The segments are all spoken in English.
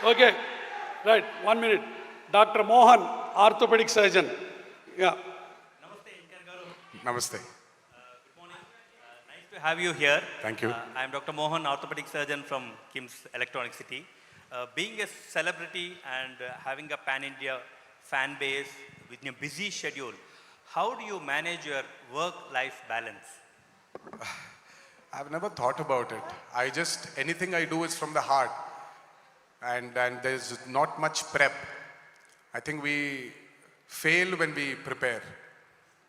Okay, right, 1 minute. Dr. Mohan, orthopedic surgeon. Yeah. Namaste, NTR garu. Namaste. Good morning. Nice to have you here. Thank you. I am Dr. Mohan, orthopedic surgeon from KIMS Electronic City. Being a celebrity and having a pan-India fan base with a busy schedule, how do you manage your work-life balance? I've never thought about it. Anything I do is from the heart. And there's not much prep. I think we fail when we prepare.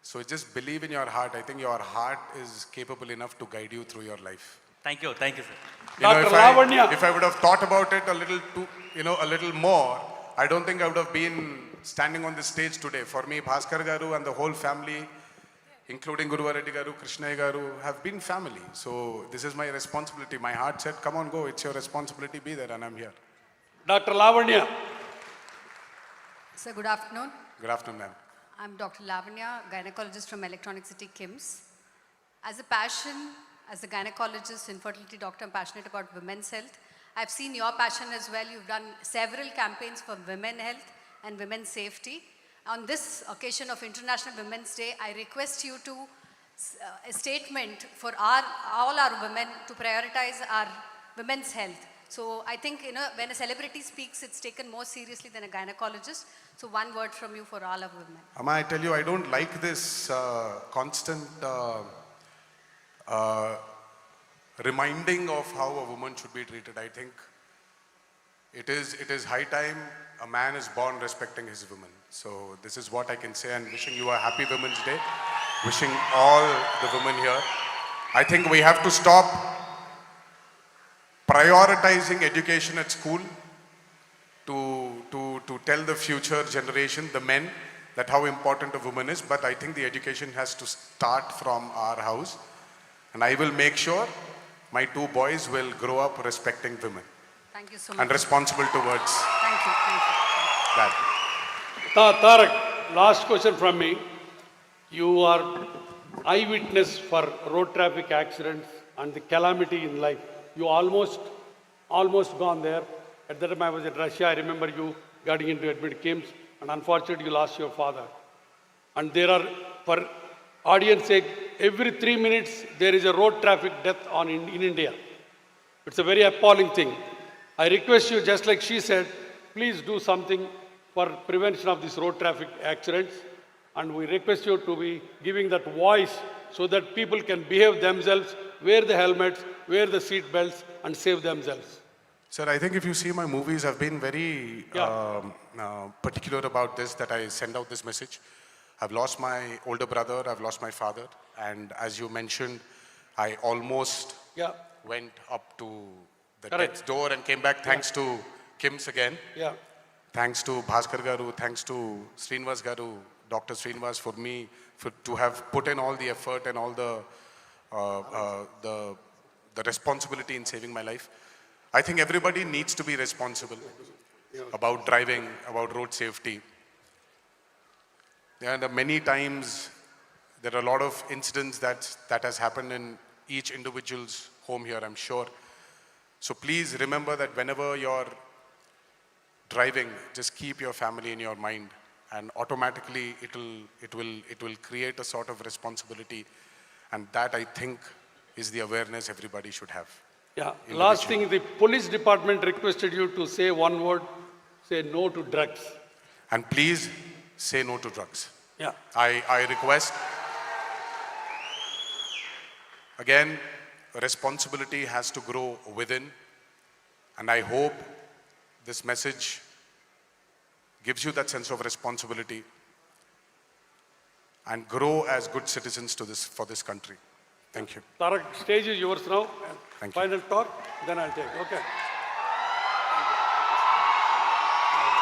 So just believe in your heart. I think your heart is capable enough to guide you through your life. Thank you, sir. Dr. Lavanya. If I would have thought about it a little more, I don't think I would have been standing on this stage today. For me, Bhaskar Garu and the whole family, including Guru Reddy Garu, Krishna Garu, have been family. So this is my responsibility. My heart said, come on, go. It's your responsibility. Be there, and I'm here. Dr. Lavanya. Sir, good afternoon. Good afternoon, ma'am. I'm Dr. Lavanya, gynecologist from Electronic City KIMS. As a passion, as a gynecologist, infertility doctor, I'm passionate about women's health. I've seen your passion as well. You've done several campaigns for women's health and women's safety. On this occasion of International Women's Day, I request you to a statement for all our women to prioritize our women's health. So I think, when a celebrity speaks, it's taken more seriously than a gynecologist. So one word from you for all of women. Amma, I tell you, I don't like this constant reminding of how a woman should be treated. I think it is high time a man is born respecting his woman. So this is what I can say, and wishing you a happy Women's Day. Wishing all the women here. I think we have to stop prioritizing education at school to tell the future generation, the men, that how important a woman is. But I think the education has to start from our house. And I will make sure my two boys will grow up respecting women. Thank you so much. And responsible towards Thank you. that. Tarak, last question from me. You are eyewitness for road traffic accidents and the calamity in life. You almost gone there. At that time I was in Russia. I remember you getting into admit KIMS, and unfortunately you lost your father. And there are, for audience sake, every 3 minutes there is a road traffic death in India. It's a very appalling thing. I request you, just like she said, please do something for prevention of these road traffic accidents. And we request you to be giving that voice so that people can behave themselves, wear the helmets, wear the seat belts, and save themselves. Sir, I think if you see my movies, I've been very particular about this, that I send out this message. I've lost my older brother, I've lost my father, and as you mentioned, I almost went up to the death's door and came back, thanks to KIMS again. Yeah. Thanks to Bhaskar Garu, thanks to Srinivas Garu, Dr. Srinivas, for me, to have put in all the effort and all the responsibility in saving my life. I think everybody needs to be responsible about driving, about road safety. And many times, there are a lot of incidents that has happened in each individual's home here, I'm sure. So please remember that whenever you're driving, just keep your family in your mind, and automatically it will create a sort of responsibility, and that, I think, is the awareness everybody should have. Yeah. Last thing, the police department requested you to say one word, say no to drugs. And please say no to drugs. Yeah. I request. Again, responsibility has to grow within, and I hope this message gives you that sense of responsibility and grow as good citizens for this country. Thank you. Tarak, stage is yours now. Thank you. Final talk, then I'll take. Okay.